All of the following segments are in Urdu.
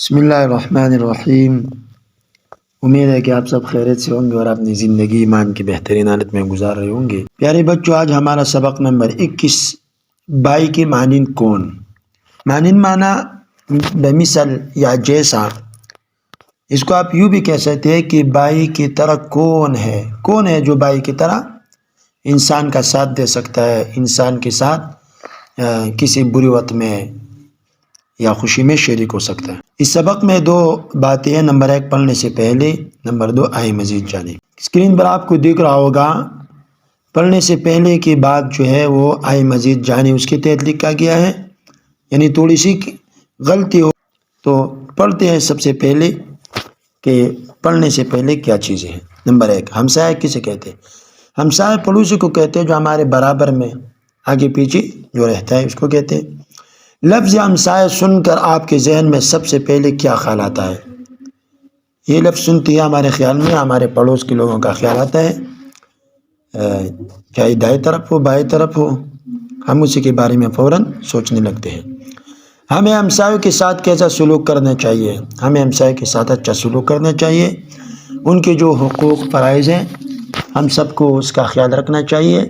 بسم اللہ الرحمن الرحیم۔ امید ہے کہ آپ سب خیریت سے ہوں گے اور اپنی زندگی ایمان کی بہترین حالت میں گزار رہے ہوں گے۔ پیارے بچوں، آج ہمارا سبق نمبر 21، بائی کے مانند کون۔ مانند مانا بمثل یا جیسا۔ اس کو آپ یوں بھی کہہ سکتے ہیں کہ بائی کی طرح کون ہے، کون ہے جو بائی کی طرح انسان کا ساتھ دے سکتا ہے، انسان کے ساتھ کسی بری وقت میں یا خوشی میں شریک ہو سکتا ہے۔ اس سبق میں دو باتیں ہیں، نمبر 1 پڑھنے سے پہلے، نمبر 2 آئے مزید جانے۔ اسکرین پر آپ کو دکھ رہا ہوگا پڑھنے سے پہلے کی بات جو ہے وہ آئے مزید جانے اس کے تحت لکھا گیا ہے، یعنی تھوڑی سی غلطی ہو تو پڑھتے ہیں سب سے پہلے کہ پڑھنے سے پہلے کیا چیزیں ہیں۔ نمبر 1، ہمسایہ کسے کہتے ہیں؟ ہمسایہ پڑوسی کو کہتے ہیں جو ہمارے برابر میں آگے پیچھے جو رہتا ہے اس کو کہتے ہیں۔ لفظ ہمسایہ سن کر آپ کے ذہن میں سب سے پہلے کیا خیال آتا ہے؟ یہ لفظ سنتے ہی ہمارے خیال میں ہمارے پڑوس کے لوگوں کا خیال آتا ہے، چاہے دائیں طرف ہو بائیں طرف ہو، ہم اسی کے بارے میں فوراً سوچنے لگتے ہیں۔ ہمیں ہمسایوں کے ساتھ کیسا سلوک کرنا چاہیے؟ ہمیں ہمسایوں کے ساتھ اچھا سلوک کرنا چاہیے، ان کے جو حقوق فرائض ہیں ہم سب کو اس کا خیال رکھنا چاہیے،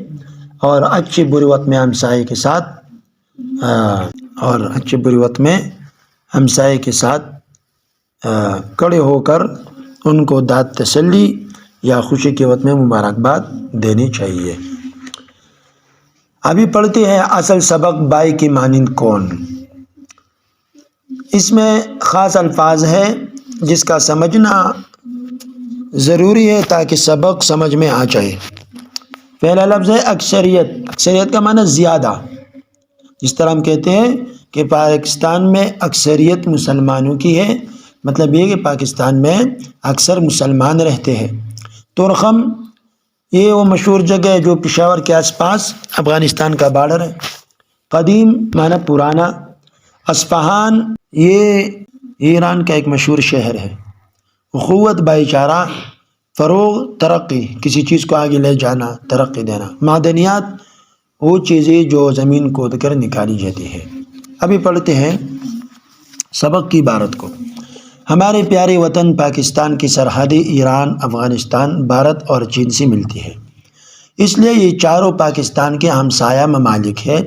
اور اچھی بری وقت میں ہمسائے کے ساتھ ہمسائے کے ساتھ کھڑے ہو کر ان کو داد تسلی یا خوشی کے وقت میں مبارکباد دینی چاہیے۔ ابھی پڑھتے ہیں اصل سبق، بائی کی مانند کون۔ اس میں خاص الفاظ ہے جس کا سمجھنا ضروری ہے تاکہ سبق سمجھ میں آ جائے۔ پہلا لفظ ہے اکثریت۔ اکثریت کا معنی زیادہ۔ جس طرح ہم کہتے ہیں کہ پاکستان میں اکثریت مسلمانوں کی ہے، مطلب یہ کہ پاکستان میں اکثر مسلمان رہتے ہیں۔ تورخم یہ وہ مشہور جگہ ہے جو پشاور کے آس پاس افغانستان کا بارڈر ہے۔ قدیم معنی پرانا۔ اصفہان یہ ایران کا ایک مشہور شہر ہے۔ اخوت، بھائی چارہ، فروغ، ترقی، کسی چیز کو آگے لے جانا، ترقی دینا۔ معدنیات وہ چیزیں جو زمین کھود کر نکالی جاتی ہے۔ ابھی پڑھتے ہیں سبق کی عبارت کو۔ ہمارے پیارے وطن پاکستان کی سرحدیں ایران، افغانستان، بھارت اور چین سے ملتی ہے، اس لیے یہ چاروں پاکستان کے ہمسایہ ممالک ہیں،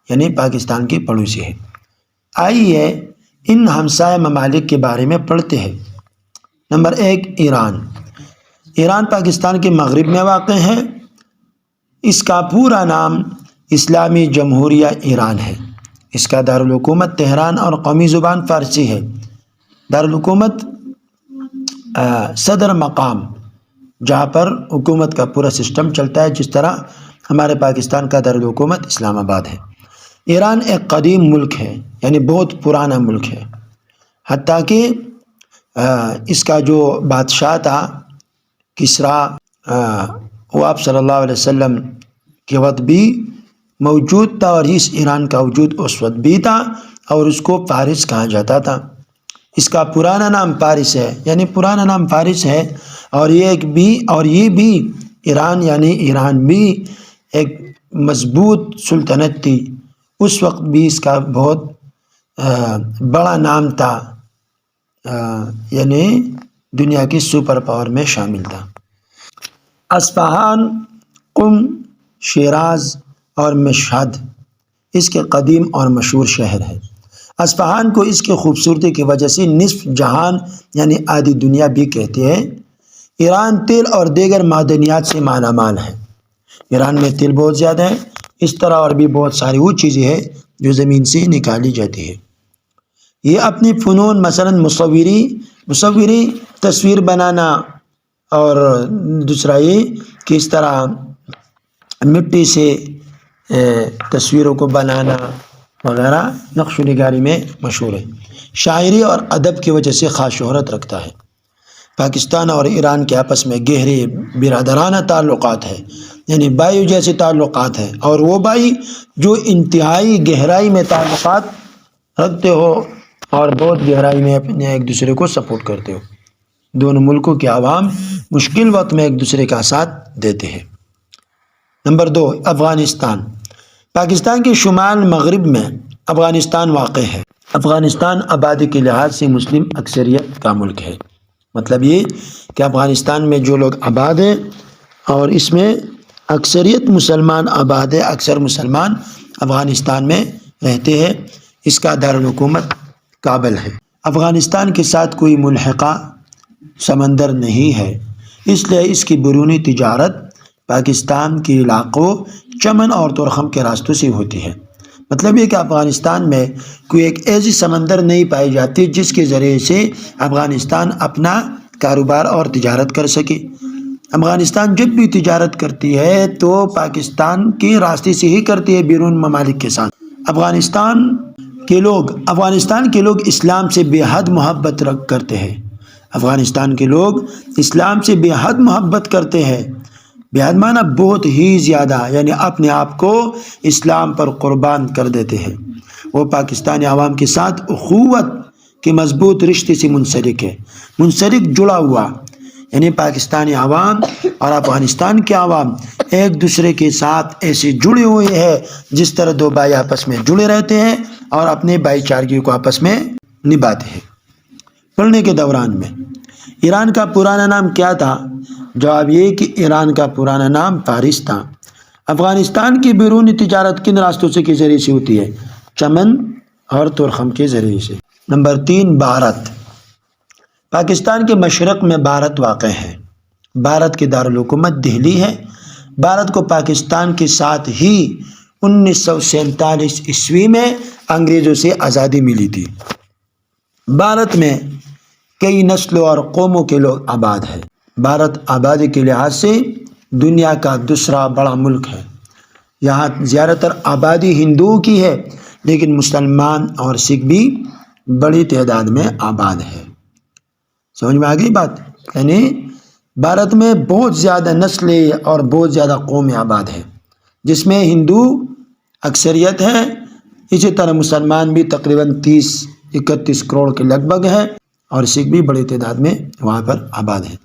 یعنی پاکستان کے پڑوسی ہیں۔ آئیے ان ہمسایہ ممالک کے بارے میں پڑھتے ہیں۔ نمبر 1، ایران۔ ایران پاکستان کے مغرب میں واقع ہے۔ اس کا پورا نام اسلامی جمہوریہ ایران ہے۔ اس کا دارالحکومت تہران اور قومی زبان فارسی ہے۔ دارالحکومت صدر مقام، جہاں پر حکومت کا پورا سسٹم چلتا ہے، جس طرح ہمارے پاکستان کا دارالحکومت اسلام آباد ہے۔ ایران ایک قدیم ملک ہے، یعنی بہت پرانا ملک ہے، حتیٰ کہ اس کا جو بادشاہ تھا کسریٰ، وہ آپ صلی اللہ علیہ وسلم کے وقت بھی موجود تھا، اور اس ایران کا وجود اس وقت بھی تھا، اور اس کو فارس کہا جاتا تھا۔ اس کا پرانا نام فارس ہے، یعنی پرانا نام فارس ہے، اور یہ بھی ایران، یعنی ایران بھی ایک مضبوط سلطنت تھی۔ اس وقت بھی اس کا بہت بڑا نام تھا، یعنی دنیا کی سپر پاور میں شامل تھا۔ اصفہان، قم، شیراز اور مشہد اس کے قدیم اور مشہور شہر ہیں۔ اصفہان کو اس کی خوبصورتی کی وجہ سے نصف جہان یعنی آدھی دنیا بھی کہتے ہیں۔ ایران تیل اور دیگر معدنیات سے مالا مال ہے۔ ایران میں تیل بہت زیادہ ہے، اس طرح اور بھی بہت ساری وہ چیزیں ہیں جو زمین سے نکالی جاتی ہے۔ یہ اپنی فنون، مثلا مصوری، تصویر بنانا، اور دوسرا یہ کہ اس طرح مٹی سے تصویروں کو بنانا وغیرہ، نقش و نگاری میں مشہور ہے۔ شاعری اور ادب کی وجہ سے خاص شہرت رکھتا ہے۔ پاکستان اور ایران کے آپس میں گہرے برادرانہ تعلقات ہیں، یعنی بھائی جیسے تعلقات ہیں، اور وہ بھائی جو انتہائی گہرائی میں تعلقات رکھتے ہو اور بہت گہرائی میں اپنے ایک دوسرے کو سپورٹ کرتے ہو۔ دونوں ملکوں کے عوام مشکل وقت میں ایک دوسرے کا ساتھ دیتے ہیں۔ نمبر 2، افغانستان۔ پاکستان کے شمال مغرب میں افغانستان واقع ہے۔ افغانستان آبادی کے لحاظ سے مسلم اکثریت کا ملک ہے۔ مطلب یہ کہ افغانستان میں جو لوگ آباد ہیں اور اس میں اکثریت مسلمان آباد ہے، اکثر مسلمان افغانستان میں رہتے ہیں۔ اس کا دارالحکومت کابل ہے۔ افغانستان کے ساتھ کوئی ملحقہ سمندر نہیں ہے، اس لیے اس کی بیرونی تجارت پاکستان کے علاقوں چمن اور تورخم کے راستوں سے ہوتی ہے۔ مطلب یہ کہ افغانستان میں کوئی ایک ایسی سمندر نہیں پائی جاتی جس کے ذریعے سے افغانستان اپنا کاروبار اور تجارت کر سکے۔ افغانستان جب بھی تجارت کرتی ہے تو پاکستان کے راستے سے ہی کرتی ہے بیرون ممالک کے ساتھ۔ افغانستان کے لوگ اسلام سے بے حد محبت کرتے ہیں۔ افغانستان کے لوگ اسلام سے بے حد محبت کرتے ہیں، بے حد معنی بہت ہی زیادہ، یعنی اپنے آپ کو اسلام پر قربان کر دیتے ہیں۔ وہ پاکستانی عوام کے ساتھ اخوت کے مضبوط رشتے سے منسلک جڑا ہوا، یعنی پاکستانی عوام اور افغانستان کے عوام ایک دوسرے کے ساتھ ایسے جڑے ہوئے ہیں جس طرح دو بھائی آپس میں جڑے رہتے ہیں اور اپنے بھائی چارگی کو آپس میں نبھاتے ہیں۔ پڑھنے کے دوران میں ایران کا پرانا نام کیا تھا؟ جواب یہ کہ ایران کا پرانا نام فارس تھا۔ افغانستان کی بیرونی تجارت کن راستوں سے کے ذریعے سے ہوتی ہے؟ چمن اور تورخم کے ذریعے سے۔ نمبر 3، بھارت۔ پاکستان کے مشرق میں بھارت واقع ہے۔ بھارت کی دارالحکومت دہلی ہے۔ بھارت کو پاکستان کے ساتھ ہی 1947 عیسوی میں انگریزوں سے آزادی ملی تھی۔ بھارت میں کئی نسلوں اور قوموں کے لوگ آباد ہیں۔ بھارت آبادی کے لحاظ سے دنیا کا دوسرا بڑا ملک ہے۔ یہاں زیادہ تر آبادی ہندوؤں کی ہے، لیکن مسلمان اور سکھ بھی بڑی تعداد میں آباد ہے۔ سمجھ میں آ گئی بات؟ یعنی بھارت میں بہت زیادہ نسلیں اور بہت زیادہ قومیں آباد ہیں، جس میں ہندو اکثریت ہے، اسی طرح مسلمان بھی تقریباً 30-31 کروڑ کے لگ بھگ ہے، اور سکھ بھی بڑی تعداد میں وہاں پر آباد ہے۔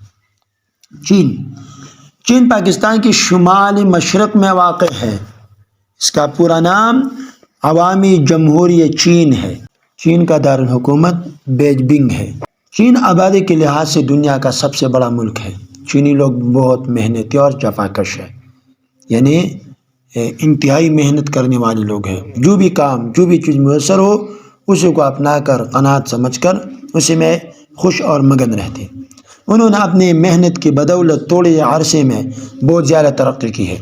چین پاکستان کے شمالی مشرق میں واقع ہے۔ اس کا پورا نام عوامی جمہوریہ چین ہے۔ چین کا دارالحکومت بیجنگ ہے۔ چین آبادی کے لحاظ سے دنیا کا سب سے بڑا ملک ہے۔ چینی لوگ بہت محنتی اور جفاکش ہے، یعنی انتہائی محنت کرنے والے لوگ ہیں۔ جو بھی کام، جو بھی چیز میسر ہو اسی کو اپنا کر، قناعت سمجھ کر اسی میں خوش اور مگن رہتے۔ انہوں نے اپنی محنت کی بدولت تھوڑے عرصے میں بہت زیادہ ترقی کی ہے۔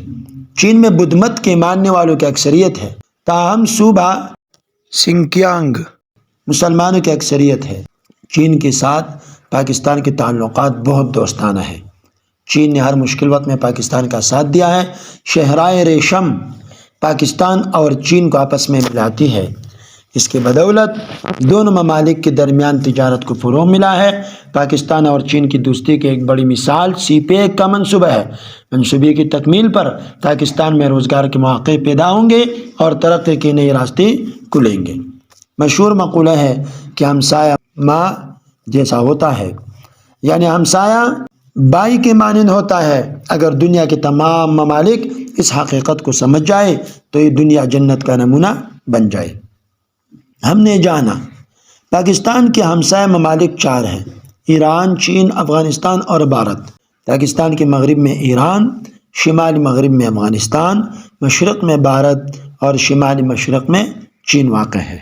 چین میں بدھ مت کے ماننے والوں کی اکثریت ہے، تاہم صوبہ سنکیانگ مسلمانوں کی اکثریت ہے۔ چین کے ساتھ پاکستان کے تعلقات بہت دوستانہ ہیں۔ چین نے ہر مشکل وقت میں پاکستان کا ساتھ دیا ہے۔ شاہراہ ریشم پاکستان اور چین کو آپس میں ملاتی ہے۔ اس کے بدولت دونوں ممالک کے درمیان تجارت کو فروغ ملا ہے۔ پاکستان اور چین کی دوستی کی ایک بڑی مثال سی پیک کا منصوبہ ہے۔ منصوبے کی تکمیل پر پاکستان میں روزگار کے مواقع پیدا ہوں گے اور ترقی کے نئے راستے کھلیں گے۔ مشہور مقولہ ہے کہ ہمسایہ ماں جیسا ہوتا ہے، یعنی ہمسایہ بھائی کے مانند ہوتا ہے۔ اگر دنیا کے تمام ممالک اس حقیقت کو سمجھ جائے تو یہ دنیا جنت کا نمونہ بن جائے۔ ہم نے جانا پاکستان کے ہمسایہ ممالک 4 ہیں: ایران، چین، افغانستان اور بھارت۔ پاکستان کے مغرب میں ایران، شمالی مغرب میں افغانستان، مشرق میں بھارت اور شمالی مشرق میں چین واقع ہے۔